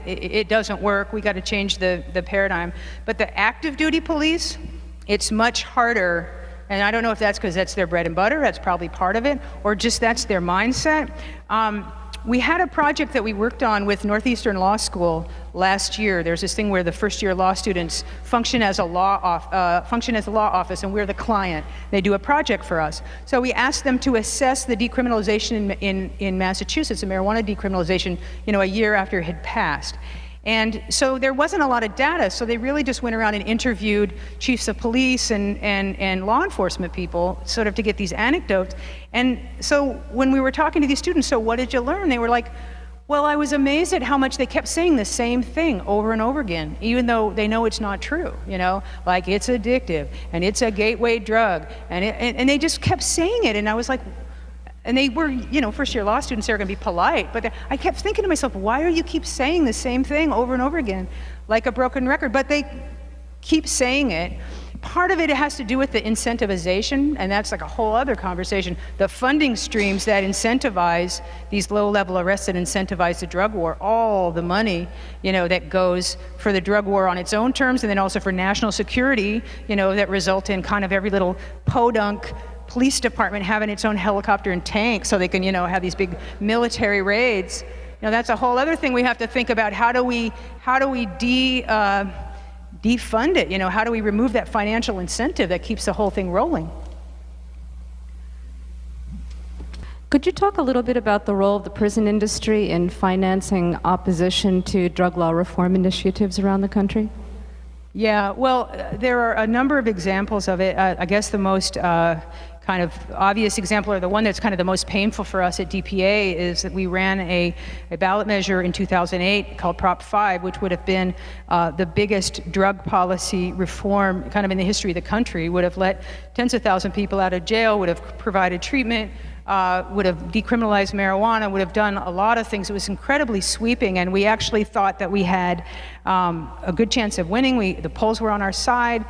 it doesn't work, we got to change the paradigm. But the active duty police, it's much harder, and I don't know if that's because that's their bread and butter, that's probably part of it, or just that's their mindset. We had a project that we worked on with Northeastern Law School last year. There's this thing where the first-year law students function as a law office, and we're the client. They do a project for us. So we asked them to assess the decriminalization in Massachusetts, the marijuana decriminalization, a year after it had passed. And so there wasn't a lot of data, so they really just went around and interviewed chiefs of police and law enforcement people, sort of to get these anecdotes. And so when we were talking to these students, so what did you learn? They were like, well, I was amazed at how much they kept saying the same thing over and over again, even though they know it's not true, like it's addictive, and it's a gateway drug, and they just kept saying it, and I was like, and they were, first-year law students, they're going to be polite, but I kept thinking to myself, why do you keep saying the same thing over and over again, like a broken record? But they keep saying it. Part of it has to do with the incentivization, and that's like a whole other conversation. The funding streams that incentivize these low-level arrests that incentivize the drug war, all the money, that goes for the drug war on its own terms, and then also for national security, that result in kind of every little podunk police department having its own helicopter and tank so they can, have these big military raids. That's a whole other thing we have to think about. How do we defund it? How do we remove that financial incentive that keeps the whole thing rolling? Could you talk a little bit about the role of the prison industry in financing opposition to drug law reform initiatives around the country? Yeah, well, there are a number of examples of it. I guess the most kind of obvious example, or the one that's kind of the most painful for us at DPA, is that we ran a ballot measure in 2008 called Prop 5, which would have been the biggest drug policy reform kind of in the history of the country, would have let tens of thousands of people out of jail, would have provided treatment, would have decriminalized marijuana, would have done a lot of things. It was incredibly sweeping, and we actually thought that we had a good chance of winning. The polls were on our side.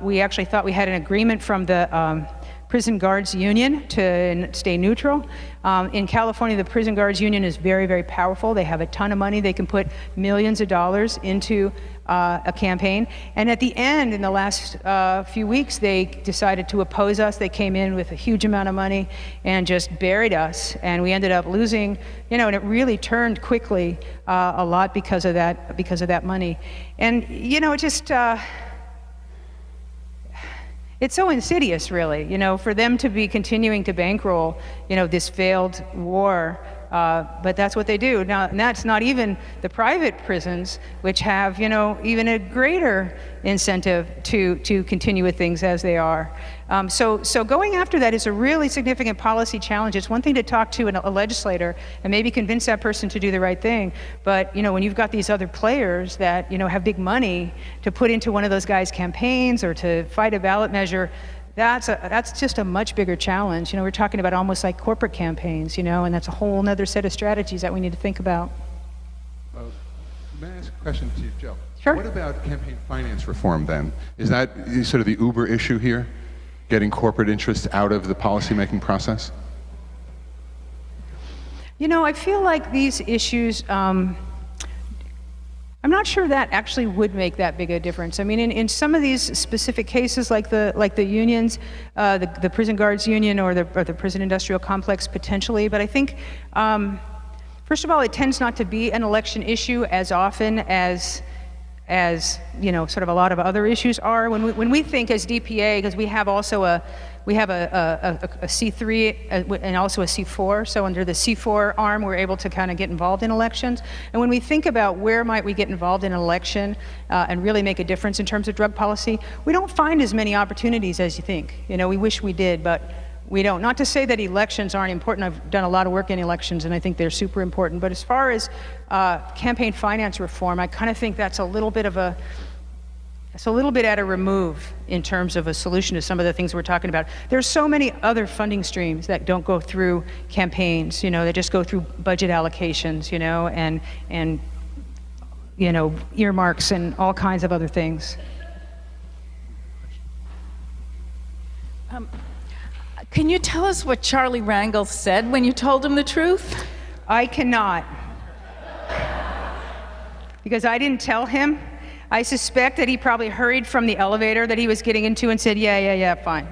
We actually thought we had an agreement from the Prison Guards Union to stay neutral. In California, the Prison Guards Union is very, very powerful. They have a ton of money. They can put millions of dollars into a campaign. And at the end, in the last few weeks, they decided to oppose us. They came in with a huge amount of money and just buried us. And we ended up losing, and it really turned quickly a lot because of that money. And, it just, it's so insidious, really, for them to be continuing to bankroll, this failed war. But that's what they do. Now, and that's not even the private prisons, which have, even a greater incentive to continue with things as they are. So going after that is a really significant policy challenge. It's one thing to talk to a legislator and maybe convince that person to do the right thing. But, when you've got these other players that, have big money to put into one of those guys' campaigns or to fight a ballot measure, that's just a much bigger challenge. We're talking about almost like corporate campaigns, and that's a whole other set of strategies that we need to think about. May I ask a question to you, Joe? Sure. What about campaign finance reform then? Is that sort of the Uber issue here? Getting corporate interests out of the policymaking process? I feel like these issues, I'm not sure that actually would make that big a difference. I mean, in some of these specific cases, like the unions, the Prison Guards Union or the Prison Industrial Complex, potentially. But I think, first of all, it tends not to be an election issue as often as sort of a lot of other issues are. When we think as DPA, because we have also a C3 and also a C4. So under the C4 arm, we're able to kind of get involved in elections. And when we think about where might we get involved in an election and really make a difference in terms of drug policy, we don't find as many opportunities as you think. We wish we did, but we don't. Not to say that elections aren't important. I've done a lot of work in elections, and I think they're super important. But as far as campaign finance reform, I kind of think that's a little bit at a remove in terms of a solution to some of the things we're talking about. There's so many other funding streams that don't go through campaigns, they just go through budget allocations, and earmarks and all kinds of other things. Can you tell us what Charlie Rangel said when you told him the truth? I cannot. Because I didn't tell him. I suspect that he probably hurried from the elevator that he was getting into and said, yeah, fine.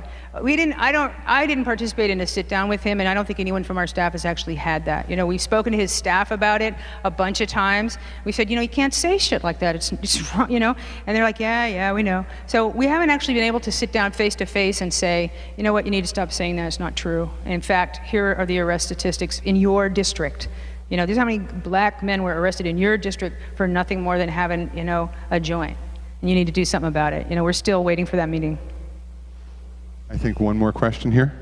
I didn't participate in a sit down with him, and I don't think anyone from our staff has actually had that. We've spoken to his staff about it a bunch of times. We said, you can't say shit like that. It's wrong, and they're like, yeah, we know. So we haven't actually been able to sit down face to face and say, you know what, you need to stop saying that. It's not true. And in fact, here are the arrest statistics in your district. This is how many black men were arrested in your district for nothing more than having, a joint. And you need to do something about it. We're still waiting for that meeting. I think one more question here.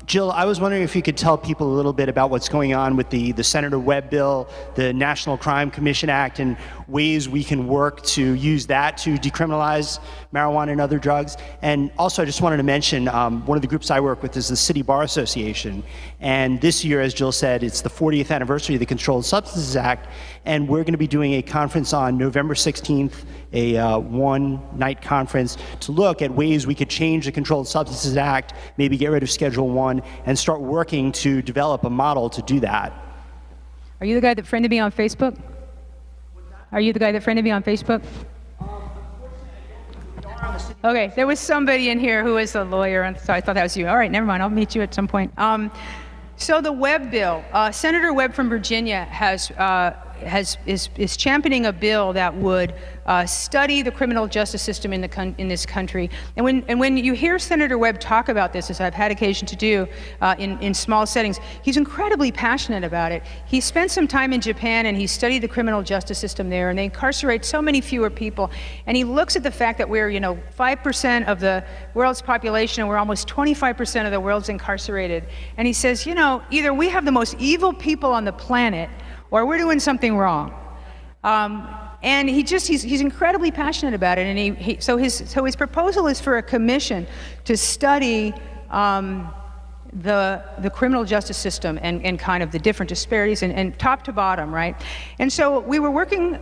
Jill, I was wondering if you could tell people a little bit about what's going on with the Senator Webb bill, the National Crime Commission Act, and ways we can work to use that to decriminalize marijuana and other drugs. And also, I just wanted to mention, one of the groups I work with is the City Bar Association. And this year, as Jill said, it's the 40th anniversary of the Controlled Substances Act. And we're going to be doing a conference on November 16th, a one-night conference to look at ways we could change the Controlled Substances Act, maybe get rid of Schedule 1, and start working to develop a model to do that. Are you the guy that friended me on Facebook? Are you the guy that friended me on Facebook? Okay, there was somebody in here who was a lawyer, and so I thought that was you. All right, never mind, I'll meet you at some point. So the Webb bill, Senator Webb from Virginia is championing a bill that would study the criminal justice system in this country. And when you hear Senator Webb talk about this, as I've had occasion to do in small settings, he's incredibly passionate about it. He spent some time in Japan and he studied the criminal justice system there, and they incarcerate so many fewer people. And he looks at the fact that we're 5% of the world's population and we're almost 25% of the world's incarcerated. And he says, either we have the most evil people on the planet or we're doing something wrong. And he's incredibly passionate about it. And so his proposal is for a commission to study the criminal justice system and kind of the different disparities and top to bottom, right? And so we were working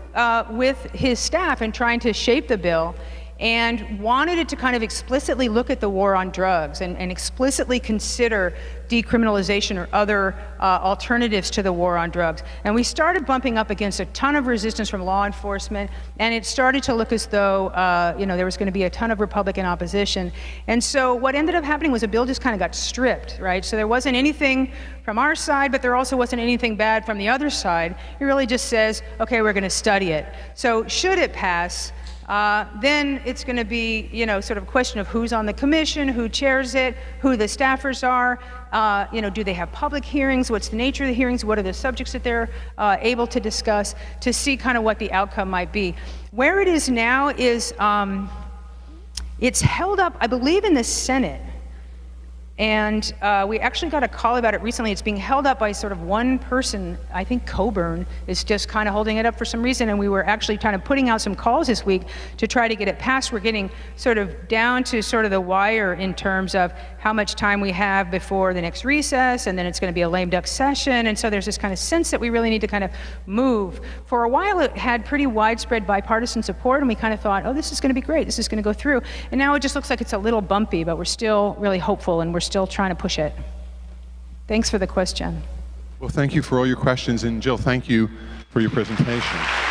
with his staff and trying to shape the bill, and wanted it to kind of explicitly look at the war on drugs and explicitly consider decriminalization or other alternatives to the war on drugs. And we started bumping up against a ton of resistance from law enforcement, and it started to look as though there was going to be a ton of Republican opposition. And so what ended up happening was the bill just kind of got stripped, right? So there wasn't anything from our side, but there also wasn't anything bad from the other side. It really just says, okay, we're going to study it. So should it pass, then it's going to be, sort of a question of who's on the commission, who chairs it, who the staffers are, do they have public hearings, what's the nature of the hearings, what are the subjects that they're able to discuss, to see kind of what the outcome might be. Where it is now is, it's held up, I believe, in the Senate. And we actually got a call about it recently. It's being held up by sort of one person. I think Coburn is just kind of holding it up for some reason, and we were actually kind of putting out some calls this week to try to get it passed. We're getting sort of down to sort of the wire in terms of how much time we have before the next recess, and then it's going to be a lame duck session, and so there's this kind of sense that we really need to kind of move. For a while it had pretty widespread bipartisan support, and we kind of thought, oh, this is going to be great, this is going to go through. And now it just looks like it's a little bumpy, but we're still really hopeful, and we're still trying to push it. Thanks for the question. Well, thank you for all your questions, and Jill, thank you for your presentation.